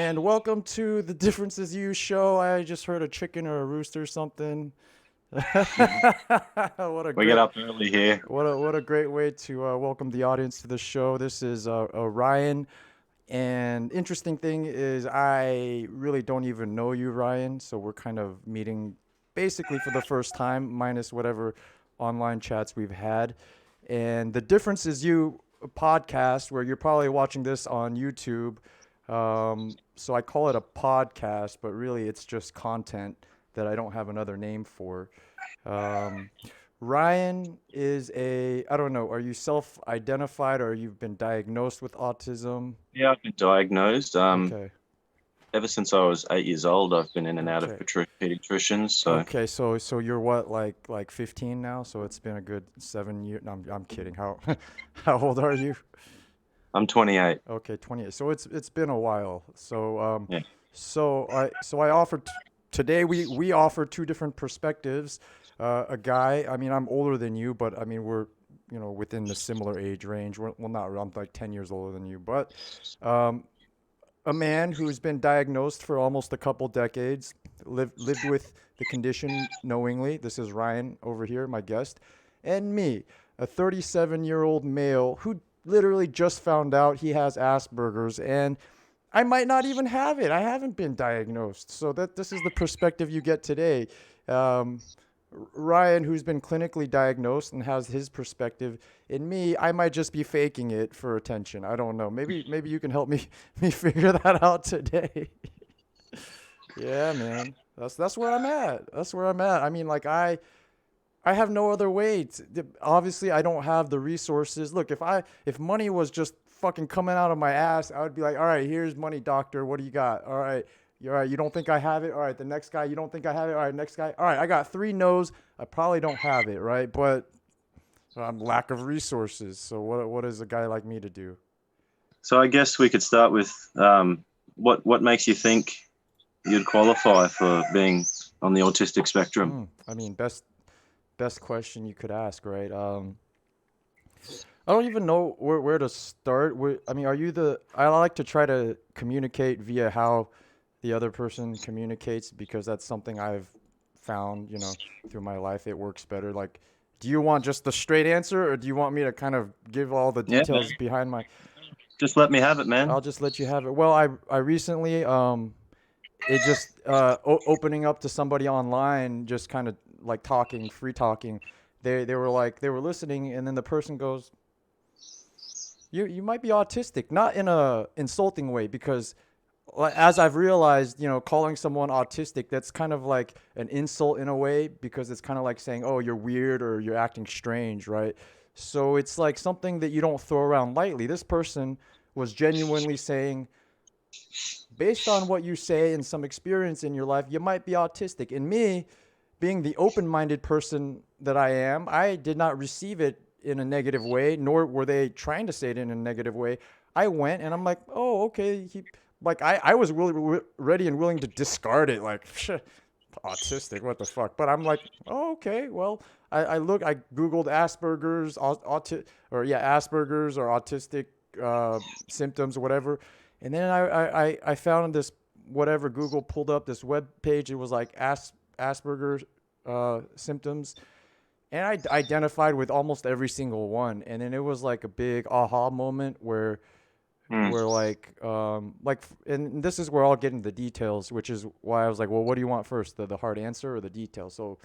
and welcome to the Differences You show. I just heard a chicken or a rooster or something. what a We get great, up early here. what a great way to welcome the audience to the show. This is Ryan, and interesting thing is I really don't even know you, Ryan. So we're kind of meeting basically for the first time, minus whatever online chats we've had. And the difference is you podcast where you're probably watching this on YouTube. So I call it a podcast, but really it's just content that I don't have another name for. Um, Ryan is I don't know, are you self identified or you've been diagnosed with autism? Yeah, I've been diagnosed. Okay. Ever since I was 8 years old, I've been in and out of Okay. pediatricians. So Okay, so you're what, like 15 now? So it's been a good 7 years. No, I'm kidding. How how old are you? I'm 28. Okay, 28. So it's been a while. Yeah. So I offered today we offer two different perspectives. A guy, I mean, I'm older than you, but I mean we're within the similar age range. Well, not I'm like 10 years older than you, but um, a man who's been diagnosed for almost a couple decades, lived with the condition knowingly. This is Ryan over here, my guest, and me, a 37-year-old male who literally just found out he has Asperger's, and I might not even have it. I haven't been diagnosed. So that this is the perspective you get today. Um, Ryan, who's been clinically diagnosed and has his perspective, in me, I might just be faking it for attention. I don't know. Maybe you can help me me figure that out today. Yeah, man. That's where I'm at. That's where I'm at. I mean, like I have no other way. Obviously, I don't have the resources. Look, if money was just fucking coming out of my ass, I would be like, all right, here's money, doctor. What do you got? All right, you're right. You don't think I have it? All right, the next guy, you don't think I have it? All right, next guy. All right, I got three no's. I probably don't have it, right? But lack of resources. So what is a guy like me to do? So I guess we could start with what makes you think you'd qualify for being on the autistic spectrum? I mean, best question you could ask, right? I don't even know where to start. I mean, are you the? I like to try to communicate via how the other person communicates because that's something I've found, through my life. It works better. Like, do you want just the straight answer, or do you want me to kind of give all the Yeah, man. details behind my? Just let me have it, man. I'll just let you have it. Well, I recently it just opening up to somebody online, just kind of like talking, free talking. They were like they were listening, and then the person goes, you might be autistic, not in a insulting way, because as I've realized, calling someone autistic, that's kind of like an insult in a way, because it's kind of like saying, oh, you're weird or you're acting strange, right? So it's like something that you don't throw around lightly. This person was genuinely saying, based on what you say and some experience in your life, you might be autistic. And me, being the open minded person that I am, I did not receive it in a negative way, nor were they trying to say it in a negative way. I went and I'm like, oh, okay. Like, I was really ready and willing to discard it. Like, autistic, what the fuck? But I'm like, oh, okay. Well, I Googled Asperger's, Asperger's or autistic symptoms or whatever. And then I found this, whatever, Google pulled up this web page. It was like Asperger's symptoms, and I identified with almost every single one. And then it was like a big aha moment Hmm. where and this is where I'll get into the details, which is why I was like, well, what do you want first, the hard answer or the details? So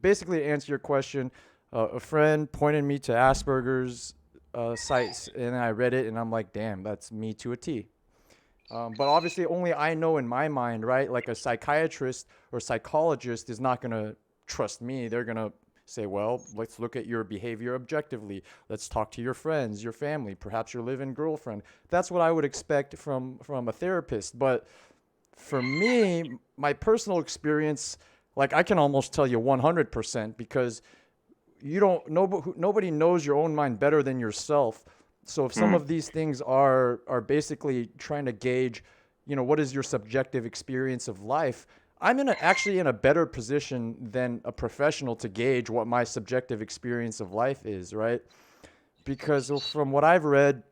basically, to answer your question, a friend pointed me to Asperger's sites, and I read it, and I'm like, damn, that's me to a T. But obviously, only I know in my mind, right? Like a psychiatrist or psychologist is not going to trust me. They're going to say, well, let's look at your behavior objectively. Let's talk to your friends, your family, perhaps your live-in girlfriend. That's what I would expect from a therapist. But for me, my personal experience, like I can almost tell you 100% because you don't nobody knows your own mind better than yourself. So if some Hmm. of these things are basically trying to gauge, what is your subjective experience of life, I'm actually in a better position than a professional to gauge what my subjective experience of life is, right? Because from what I've read,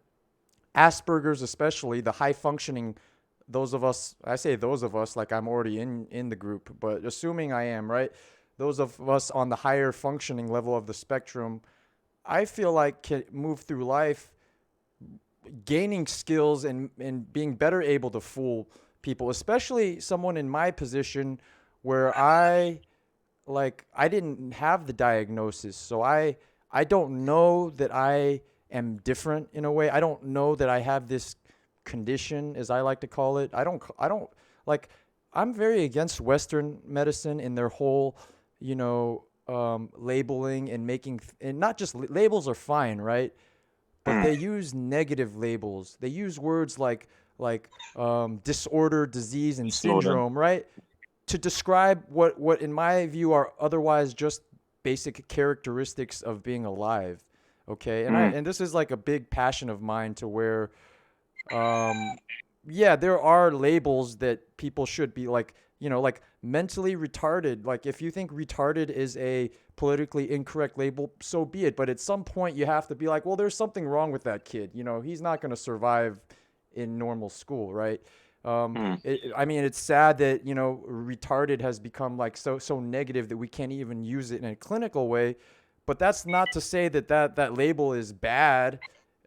Asperger's, especially the high functioning those of us, I say those of us like I'm already in the group, but assuming I am, right? Those of us on the higher functioning level of the spectrum, I feel like can move through life gaining skills and being better able to fool people, especially someone in my position where I didn't have the diagnosis. So I don't know that I am different in a way. I don't know that I have this condition, as I like to call it. I don't like I'm very against Western medicine in their whole, labeling and making and not just labels are fine, right? But Mm. they use negative labels. They use words like disorder, disease, and Disorder. syndrome, right? To describe what in my view are otherwise just basic characteristics of being alive. Okay, and I Mm. and this is like a big passion of mine to where um yeah, there are labels that people should be like, like mentally retarded. Like if you think retarded is a politically incorrect label, so be it. But at some point you have to be like, well, there's something wrong with that kid. He's not going to survive in normal school, right? Mm. I mean, it's sad that retarded has become like so negative that we can't even use it in a clinical way. But that's not to say that label is bad.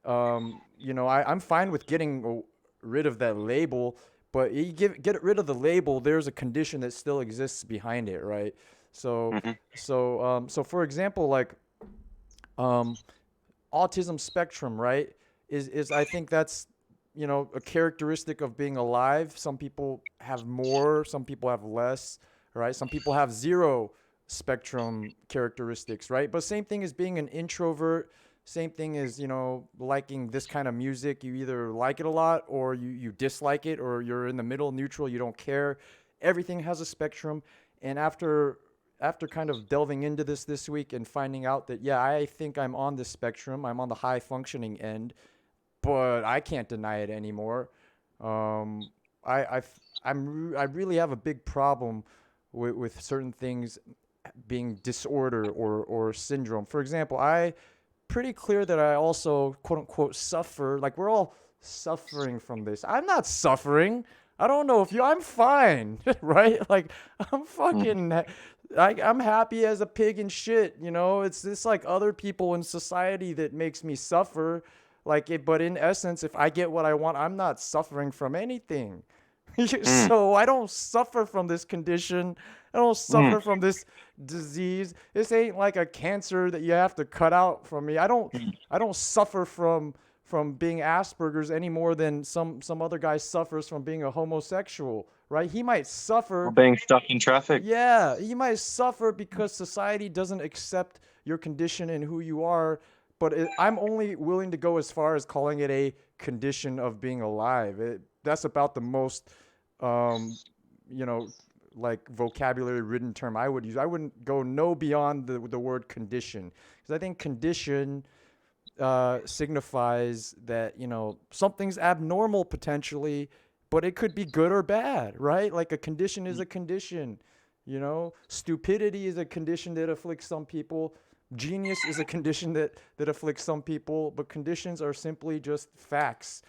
I'm fine with getting rid of that label, but you get rid of the label, there's a condition that still exists behind it, right? So Mhm. so for example, like um, autism spectrum, right? Is I think that's a characteristic of being alive. Some people have more, some people have less, right? Some people have zero spectrum characteristics, right? But same thing as being an introvert. Same thing as liking this kind of music. You either like it a lot or you dislike it, or you're in the middle, neutral. You don't care. Everything has a spectrum. And after kind of delving into this week and finding out that yeah, I think I'm on the spectrum. I'm on the high functioning end, but I can't deny it anymore. Um, I I really have a big problem with certain things being disorder or syndrome. For example, I pretty clear that I also quote unquote suffer. Like we're all suffering from this. I'm not suffering. I don't know if I'm fine, right? Like I'm Mm. fucking, I'm happy as a pig in shit. It's this like other people in society that makes me suffer. Like it, but in essence, if I get what I want, I'm not suffering from anything. Mm. So I don't suffer from this condition. I don't Mm. suffer from this disease. This ain't like a cancer that you have to cut out from me. Mm. I don't suffer from being Aspergers any more than some other guy suffers from being a homosexual, right? He might Or suffer. being stuck in traffic. Yeah, he might suffer because society doesn't accept your condition and who you are. But I'm only willing to go as far as calling it a condition of being alive. That's about the most, um, you know, like vocabulary ridden term I would use. I wouldn't go no beyond the word condition, because I think condition signifies that something's abnormal potentially, but it could be good or bad, right? Like a condition is a condition. Stupidity is a condition that afflicts some people. Genius is a condition that afflicts some people, but conditions are simply just facts.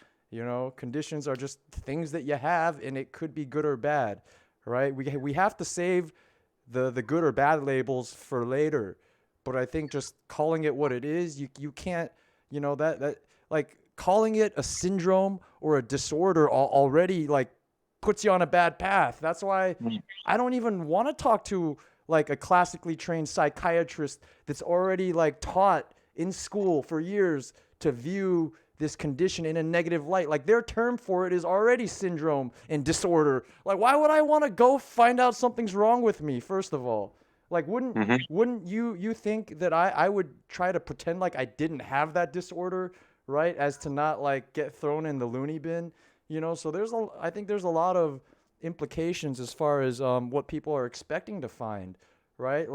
Conditions are just things that you have, and it could be good or bad, right? We have to save the good or bad labels for later, but I think just calling it what it is, you can't, that like calling it a syndrome or a disorder already like puts you on a bad path. That's why Mm. I don't even want to talk to like a classically trained psychiatrist that's already like taught in school for years to view this condition in a negative light. Like their term for it is already syndrome and disorder. Like why would I want to go find out something's wrong with me first of all? Like Mhm. wouldn't you think that I would try to pretend like I didn't have that disorder, right? As to not like get thrown in the loony bin, So I think there's a lot of implications as far as what people are expecting to find, right?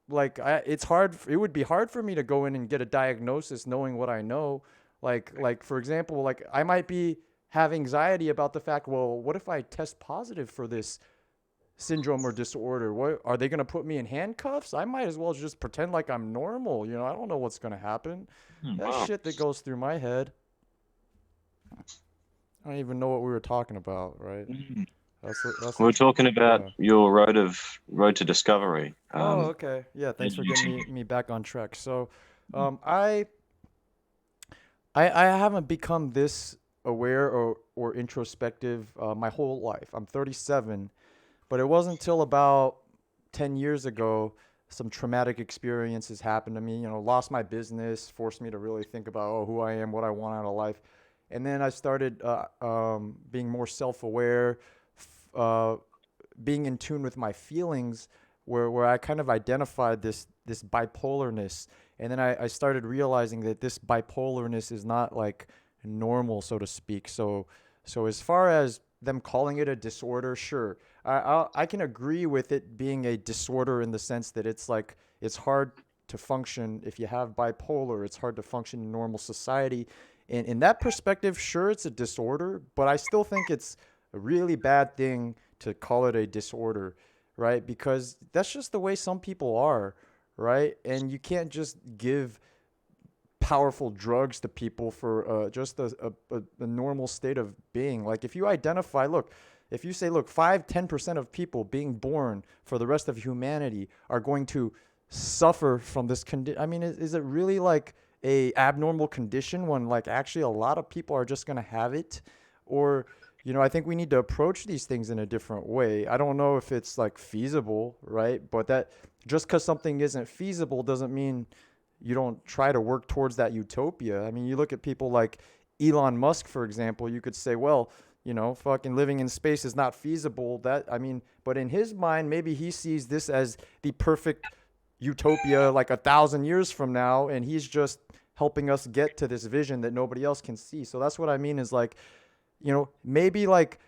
It's hard. It would be hard for me to go in and get a diagnosis knowing what I know. Like for example, like I might be have anxiety about the fact, well, what if I test positive for this syndrome or disorder? What are they going to put me in handcuffs? I might as well just pretend like I'm normal. I don't know what's going to happen. Mm. That's Wow. shit that goes through my head. I don't even know what we were talking about, right? Mm. That's We a were talking about yeah. your road to discovery. Oh, okay. Yeah, And thanks for getting YouTube. me back on track. So, I I haven't become this aware or introspective my whole life. I'm 37, but it wasn't until about 10 years ago some traumatic experiences happened to me. You know, lost my business, forced me to really think about who I am, what I want out of life. And then I started being more self-aware, uh, being in tune with my feelings, where I kind of identified this bipolarness, and then I started realizing that this bipolarness is not like normal, so to speak. So as far as them calling it a disorder, sure, I can agree with it being a disorder in the sense that it's like it's hard to function if you have bipolar. It's hard to function in normal society. And in that perspective, sure, it's a disorder, but I still think it's a really bad thing to call it a disorder, right? Because that's just the way some people are, right? And you can't just give powerful drugs to people for just a normal state of being. Like if you identify, look, if you say, look, 5-10% of people being born for the rest of humanity are going to suffer from this condition. I mean, is it really like a abnormal condition when like actually a lot of people are just going to have it? Or, you know, I think we need to approach these things in a different way. I don't know if it's like feasible, right? But that just because something isn't feasible doesn't mean you don't try to work towards that utopia. I mean, you look at people like Elon Musk, for example, you could say, well, you know, fucking living in space is not feasible. That, I mean, but in his mind, maybe he sees this as the perfect utopia like 1,000 years from now, and he's just helping us get to this vision that nobody else can see. So that's what I mean is like, you know, maybe like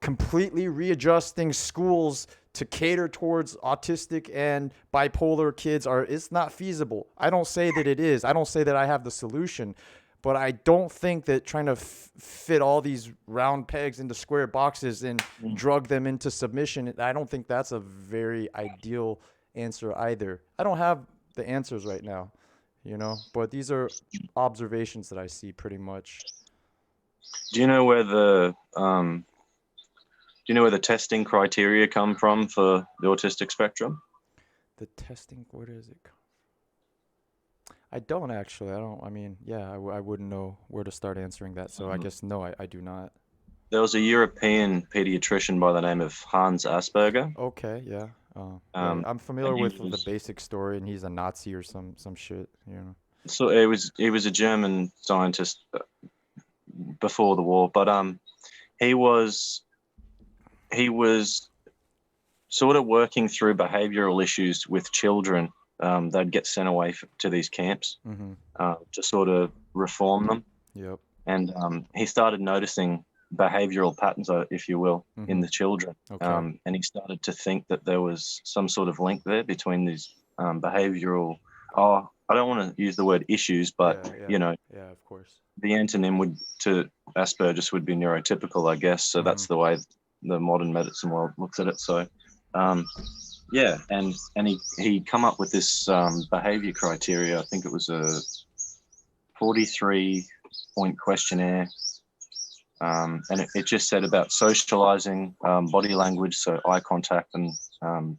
completely readjusting schools to cater towards autistic and bipolar kids are it's not feasible. I don't say that it is. I don't say that I have the solution, but I don't think that trying to fit all these round pegs into square boxes and Mm. drug them into submission, I don't think that's a very ideal answer either. I don't have the answers right now, you know, but these are observations that I see pretty much. Do you know where the testing criteria come from for the autistic spectrum? The testing, where does it come? I don't actually. I don't. I mean, yeah, I wouldn't know where to start answering that. So I Um, guess no, I do not. there was a European pediatrician by the name of Hans Asperger, Okay, yeah. Yeah, um, I'm familiar and he with the was basic story, and he's a Nazi or some shit. You know. so he was a German scientist before the war, but he was he was sort of working through behavioral issues with children. They'd get sent away to these camps Mm-hmm. to sort of reform them. Yep. And he started noticing behavioral patterns, if you will, in Mm-hmm. the children. Okay. And he started to think that there was some sort of link there between these behavioral, I don't want to use the word issues, but, Yeah, yeah, you know, yeah. Of course. the antonym to Asperger's would be neurotypical, I guess. So Mm-hmm. that's the way the modern medicine world looks at it. So, um, yeah, and he come up with this behavior criteria. I think it was a 43-point questionnaire, and it just said about socializing, body language, so eye contact and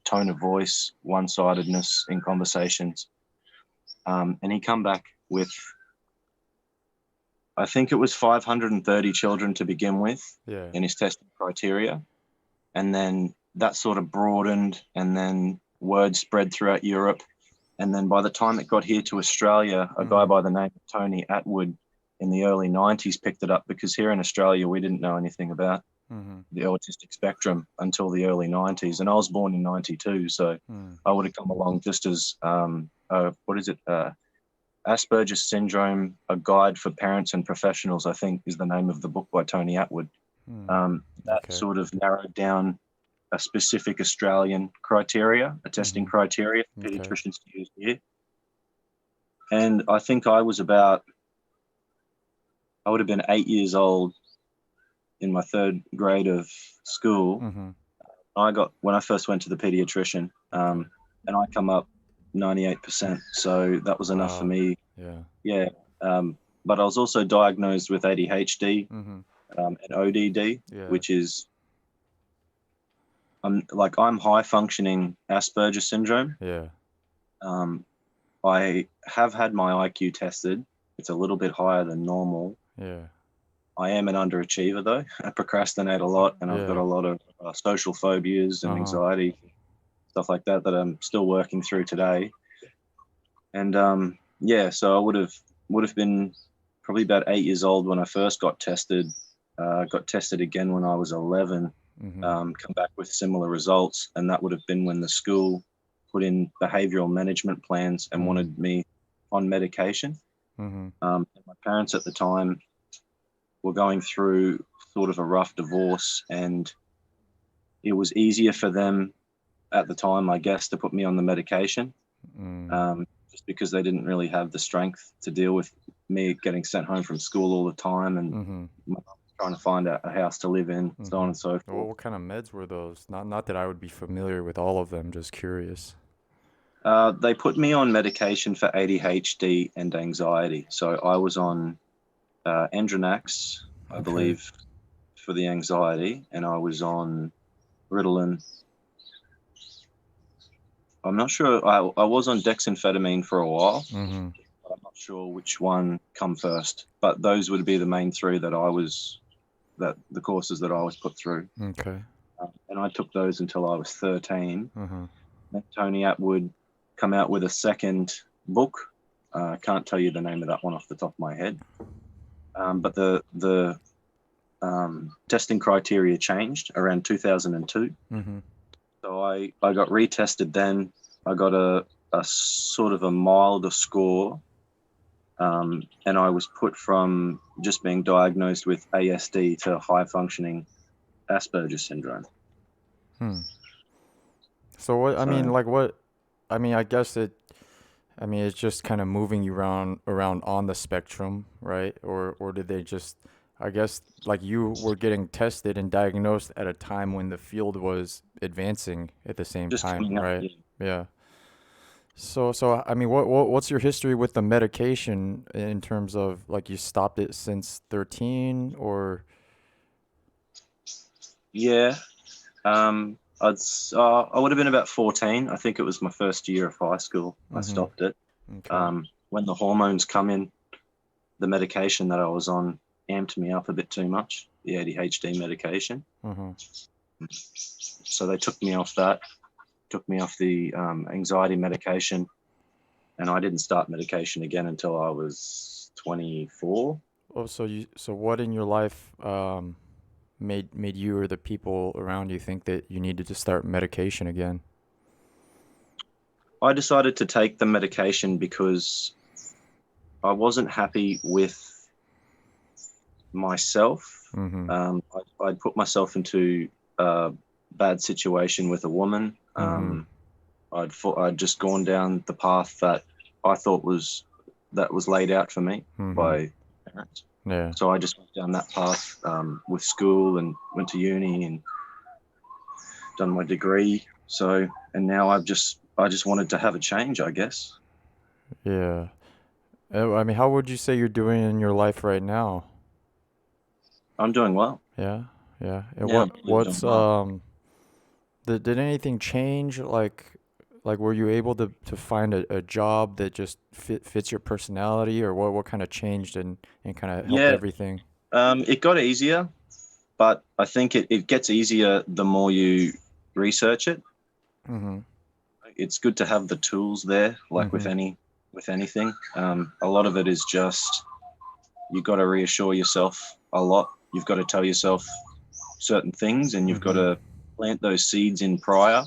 tone of voice, one-sidedness in conversations. And he come back with, I think it was 530 children to begin with Yeah. in his testing criteria. And then that sort of broadened, and then word spread throughout Europe. And then by the time it got here to Australia, a guy Mm-hmm. by the name of Tony Atwood in the early 90s picked it up, because here in Australia, we didn't know anything about Mm-hmm. the autistic spectrum until the early 90s. And I was born in 92, so Mm. I would have come along just as, what is it? Asperger's Syndrome, A Guide for Parents and Professionals, I think is the name of the book by Tony Atwood. Mm. That Okay. sort of narrowed down a specific Australian criteria, a testing Mm-hmm. criteria for Okay. pediatricians to use here. And I think I would have been 8 years old in my third grade of school. Mm-hmm. When I first went to the pediatrician, Okay. and I come up 98%. So that was enough for Wow. me. Yeah. Yeah. But I was also diagnosed with ADHD. Mm-hmm. and ODD, Yeah. which is I'm high functioning Asperger syndrome. Yeah. Um, I have had my IQ tested. It's a little bit higher than normal. Yeah. I am an underachiever though. I procrastinate a lot, and I've got Yeah. a lot of social phobias and Uh-huh. anxiety, stuff like that I'm still working through today. And yeah, so I would have been probably about 8 years old when I first got tested. Got tested again when I was 11. Mm-hmm. Come back with similar results, and that would have been when the school put in behavioural management plans and Mm-hmm. wanted me on medication. Mm-hmm. And my parents at the time were going through sort of a rough divorce, and it was easier for them at the time, I guess, to put me on the medication, Mm. um, just because they didn't really have the strength to deal with me getting sent home from school all the time and Mm-hmm. my mum trying to find a house to live in, so on Mm-hmm. and so Well, forth. what kind of meds were those? Not that I would be familiar with all of them, just curious. They put me on medication for ADHD and anxiety. So I was on Andronax, I Okay. believe, for the anxiety, and I was on Ritalin. I'm not sure. I was on dexamphetamine for a while, Mm-hmm. but I'm not sure which one come first. But those would be the main three that the courses that I was put through. Okay. And I took those until I was 13. Uh-huh. Then Tony Atwood come out with a second book. I can't tell you the name of that one off the top of my head. But the testing criteria changed around 2002. Mm-hmm. So I got retested then. I got a sort of a milder score. And I was put from just being diagnosed with ASD to high functioning Asperger's syndrome. Hmm. So what, I mean, So like what, I mean, I mean, it's just kind of moving you around on the spectrum, right? Or did they just, I guess, like you were getting tested and diagnosed at a time when the field was advancing at the same just time, coming up, right? yeah. Yeah. So I mean, what's your history with the medication in terms of like you stopped it since 13 or Yeah. I would have been about 14. I think it was my first year of high school. I mm-hmm. stopped it. Okay. When the hormones come in, the medication that I was on amped me up a bit too much, the ADHD medication. Uh-huh. So they took me off that, took me off the anxiety medication, and I didn't start medication again until I was 24. Oh, so what in your life made you or the people around you think that you needed to start medication again? I decided to take the medication because I wasn't happy with myself. Mm-hmm. I'd put myself into a bad situation with a woman. Mm-hmm. I'd just gone down the path that I thought was laid out for me Mm-hmm. by parents. Yeah. So I just went down that path with school and went to uni and done my degree. So and now I just wanted to have a change, I guess. Yeah. I mean, how would you say you're doing in your life right now? I'm doing well. Yeah. Yeah. And Yeah, I'm really doing what's well. did anything change like were you able to find a job that just fits your personality or what kind of changed and kind of helped Yeah, everything? it got easier, but I think it gets easier the more you research it. Mm-hmm. It's good to have the tools there, like Mm-hmm. with anything. A lot of it is just you got to reassure yourself a lot. You've got to tell yourself certain things, and you've got Mm-hmm. to plant those seeds in prior.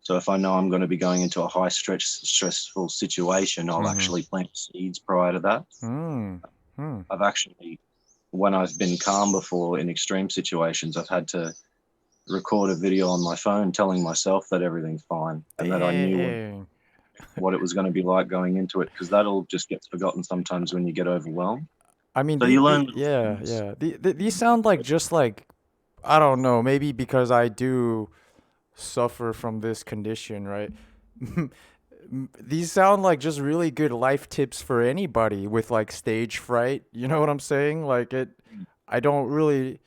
So if I know I'm going to be going into a stressful situation, I'll Mm-hmm. actually plant seeds prior to that. Mm. Hmm. I've actually, when I've been calm before in extreme situations, I've had to record a video on my phone telling myself that everything's fine and that I knew Dang. what it was going to be like going into it, because that all just gets forgotten sometimes when you get overwhelmed. I mean, So you learn little yeah, things. yeah. These sound like just like I don't know, maybe because I do suffer from this condition, right? These sound like just really good life tips for anybody with like stage fright. You know what I'm saying? Like it I don't really.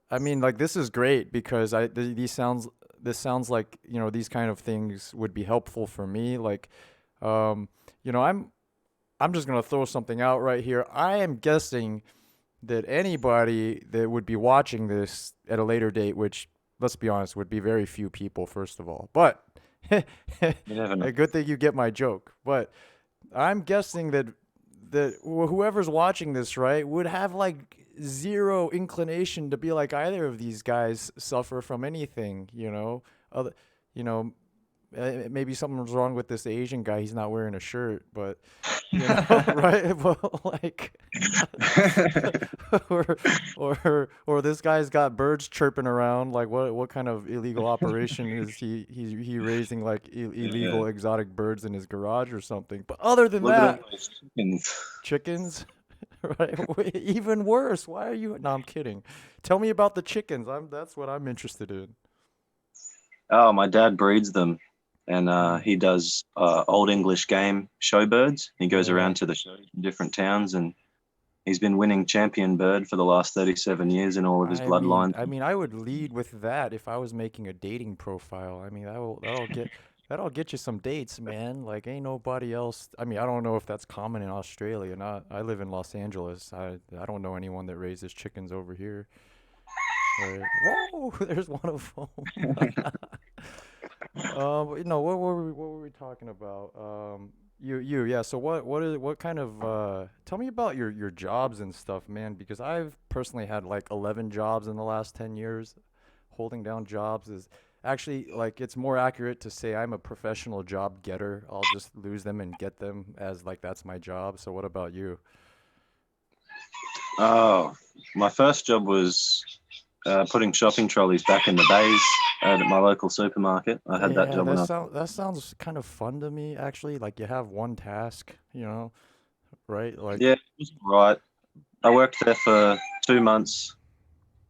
I mean, like this is great because this sounds like these kind of things would be helpful for me. Like, um, I'm just gonna throw something out right here. I am guessing that anybody that would be watching this at a later date, which let's be honest, would be very few people, first of all. But You never know. a good thing you get my joke. But I'm guessing that whoever's watching this, right, would have like zero inclination to be like either of these guys suffer from anything, Other, you know, maybe something's wrong with this Asian guy. He's not wearing a shirt, but right? Well, like, or or this guy's got birds chirping around. Like, what kind of illegal operation is he raising like Yeah. illegal exotic birds in his garage or something? But other than Look at all that, those chickens. chickens, right? Even worse. Why are you? No, I'm kidding. Tell me about the chickens. That's what I'm interested in. Oh, my dad breeds them, and Mm, he does old English game show birds. He goes yeah. around to the shows in different towns, and he's been winning champion bird for the last 37 years in all of his bloodlines. I would lead with that if I was making a dating profile. I mean, that'll get you some dates, man. Like, ain't nobody else. I mean, I don't know if that's common in Australia. Not, I live in Los Angeles. I don't know anyone that raises chickens over here. Right. Whoa, there's one of them. What were we talking about? Yeah. So what kind of tell me about your jobs and stuff, man, because I've personally had like 11 jobs in the last 10 years. Holding down jobs is actually like it's more accurate to say I'm a professional job getter. I'll just lose them and get them as like that's my job. So what about you? Oh, my first job was putting shopping trolleys back in the bays at my local supermarket. I had that Yeah, job when I was. that sounds kind of fun to me actually. Like you have one task, right? Yeah, Like it was right. I worked there for 2 months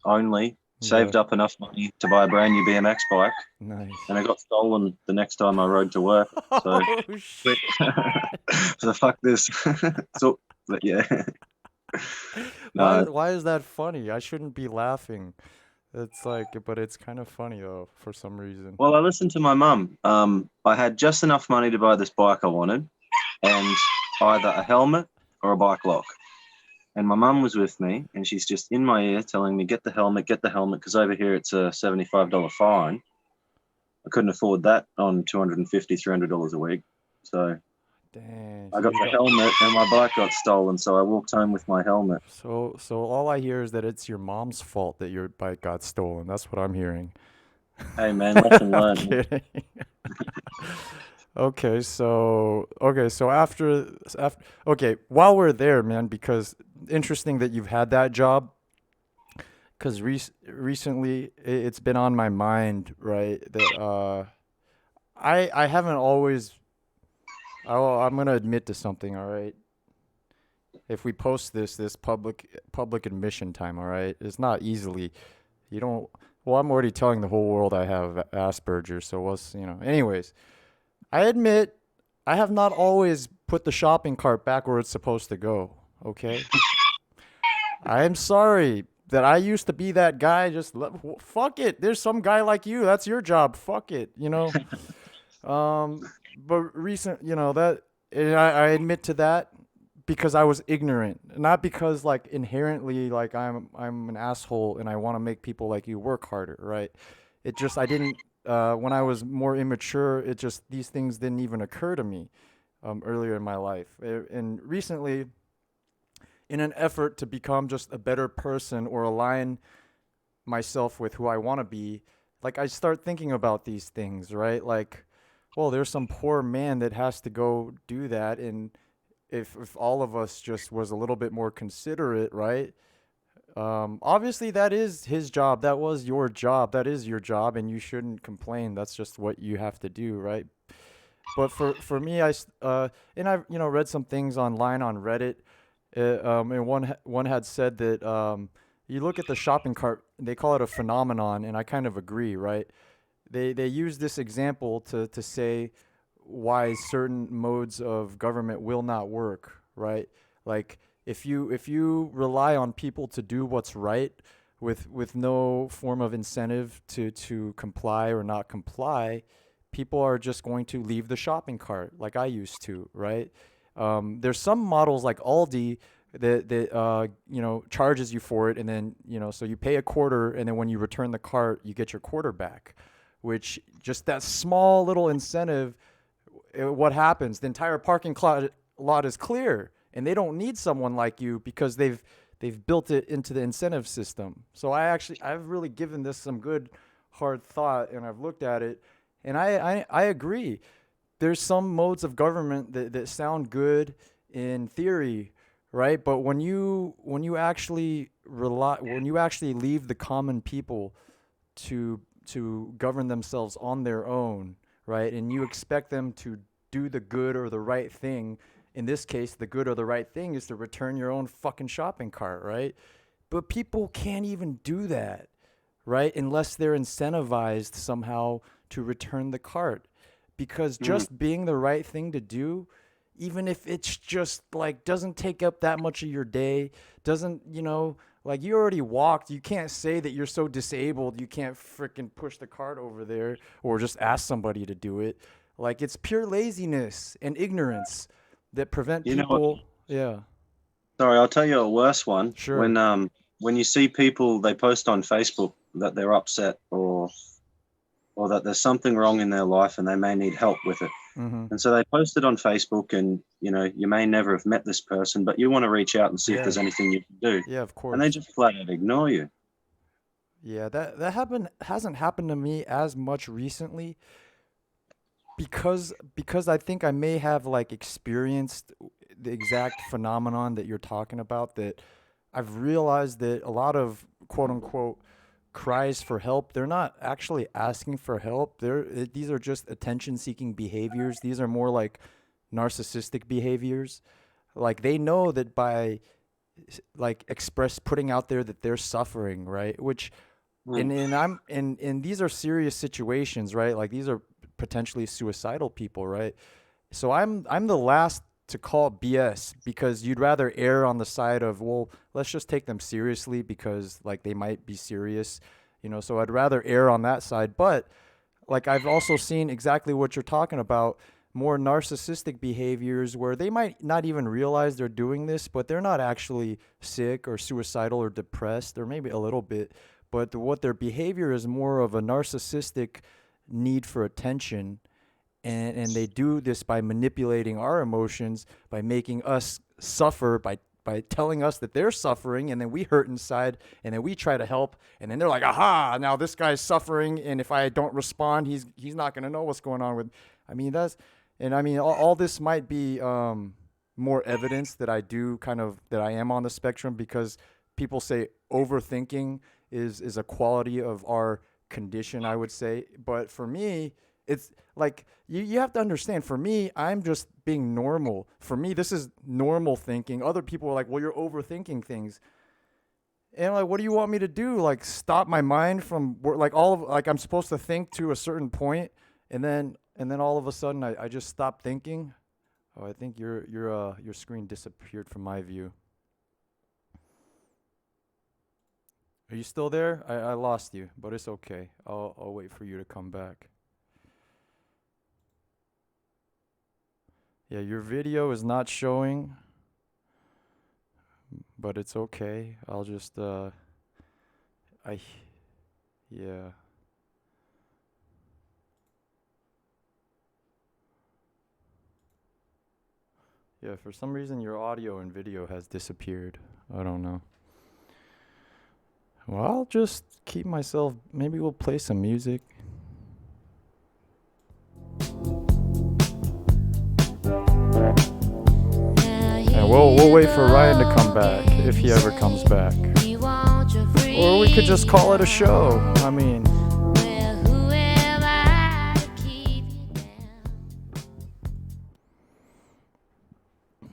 only, yeah, saved up enough money to buy a brand new BMX bike, nice. and it got stolen the next time I rode to work. So, Oh quit. shit. So fuck this. So, but yeah, Why no. why is that funny? I shouldn't be laughing. It's like but it's kind of funny though for some reason. Well, I listened to my mum. I had just enough money to buy this bike I wanted, and either a helmet or a bike lock. And my mum was with me, and she's just in my ear telling me, get the helmet, because over here it's a $75 fine. I couldn't afford that on $250, $300 a week. So Dang. I So got you the got helmet, and my bike got stolen. So I walked home with my helmet. so all I hear is that it's your mom's fault that your bike got stolen. That's what I'm hearing. Hey, man, lesson I'm learned. kidding. Okay, so after okay, while we're there, man, because interesting that you've had that job because recently it's been on my mind, right? That I haven't always. I'm gonna admit to something, all right? If we post this public admission time, all right? It's not easily. You don't. Well, I'm already telling the whole world I have Aspergers, so Anyways, I admit I have not always put the shopping cart back where it's supposed to go. Okay, I am sorry that I used to be that guy. Fuck it. There's some guy like you. That's your job. Fuck it. But recent, that and I admit to that because I was ignorant, not because like inherently like I'm an asshole and I want to make people like you work harder, right? It just I didn't when I was more immature, it just these things didn't even occur to me earlier in my life. And recently, in an effort to become just a better person or align myself with who I want to be, like I start thinking about these things, right? Like, well, there's some poor man that has to go do that, and if all of us just was a little bit more considerate, right? Obviously, that is his job. That was your job. That is your job, and you shouldn't complain. That's just what you have to do, right? But for me, and I've read some things online on Reddit, and one had said that you look at the shopping cart, they call it a phenomenon, and I kind of agree, right? They use this example to say why certain modes of government will not work, right? Like If you rely on people to do what's right with no form of incentive to comply or not comply, people are just going to leave the shopping cart like I used to, right? There's some models like Aldi that charges you for it, and then so you pay a quarter, and then when you return the cart, you get your quarter back, which just that small little incentive. What happens? The entire parking lot is clear, and they don't need someone like you because they've built it into the incentive system. So I've really given this some good hard thought, and I've looked at it, and I agree. There's some modes of government that sound good in theory, right? But when you actually leave the common people to govern themselves on their own, right? And you expect them to do the good or the right thing. In this case, the good or the right thing is to return your own fucking shopping cart, right? But people can't even do that, right? Unless they're incentivized somehow to return the cart. Because just being the right thing to do, even if it's just like doesn't take up that much of your day, doesn't, like you already walked, you can't say that you're so disabled you can't freaking push the cart over there or just ask somebody to do it. Like it's pure laziness and ignorance that prevent You know what? people. Yeah, Sorry, I'll tell you a worse one. sure. When you see people, they post on Facebook that they're upset or that there's something wrong in their life and they may need help with it. Mm-hmm. And so they post it on Facebook, and you may never have met this person, but you want to reach out and see if Yeah, there's anything you can do. yeah, of And they course. just flat out ignore you. Yeah, that hasn't happened to me as much recently because I think I may have like experienced the exact phenomenon that you're talking about, that I've realized that a lot of quote unquote cries for help, they're not actually asking for help. These are just attention seeking behaviors. These are more like narcissistic behaviors. Like they know that by like express putting out there that they're suffering, right? Which Mm. and these are serious situations, right? Like these are potentially suicidal people, right? So I'm the last to call BS, because you'd rather err on the side of, well, let's just take them seriously because like they might be serious, so I'd rather err on that side. But like I've also seen exactly what you're talking about, more narcissistic behaviors where they might not even realize they're doing this, but they're not actually sick or suicidal or depressed, or maybe a little bit, but what their behavior is more of a narcissistic need for attention. And they do this by manipulating our emotions, by making us suffer, by telling us that they're suffering, and then we hurt inside, and then we try to help, and then they're like, aha, now this guy's suffering, and if I don't respond, he's not going to know what's going on with. I mean, all this might be more evidence that that I am on the spectrum, because people say overthinking is a quality of our condition, I would say. But for me, it's like you have to understand, for me, I'm just being normal. For me, this is normal thinking. Other people are like, well, you're overthinking things. And I'm like, what do you want me to do? Like stop my mind from like I'm supposed to think to a certain point, and then all of a sudden I just stop thinking. Oh, I think your screen disappeared from my view. Are you still there? I lost you, but it's okay. I'll wait for you to come back. Yeah, your video is not showing, but it's okay. I'll just I yeah. Yeah, for some reason your audio and video has disappeared. I don't know. Well, I'll just keep myself, maybe we'll play some music. And we'll wait for Ryan to come back, if he ever comes back. Or we could just call it a show. I mean,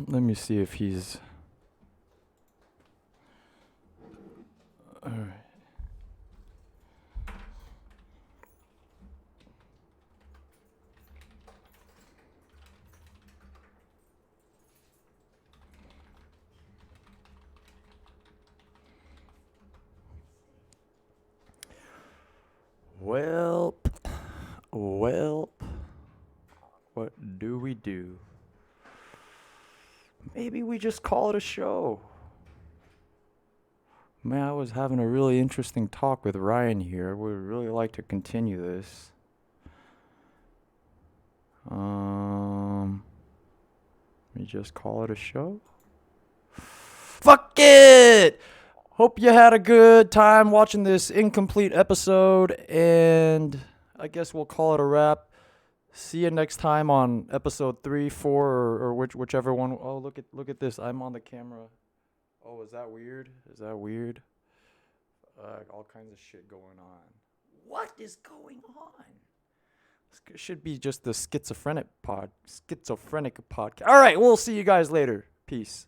let me see if he's... Alright. do? Maybe we just call it a show. Man, I was having a really interesting talk with Ryan here. Would really like to continue this. We just call it a show? Fuck it! Hope you had a good time watching this incomplete episode, and I guess we'll call it a wrap. See you next time on episode 3, 4, or whichever one. Oh, look at this. I'm on the camera. Oh, is that weird? Is that weird? All kinds of shit going on. What is going on? This should be just the schizophrenic podcast. All right, we'll see you guys later. Peace.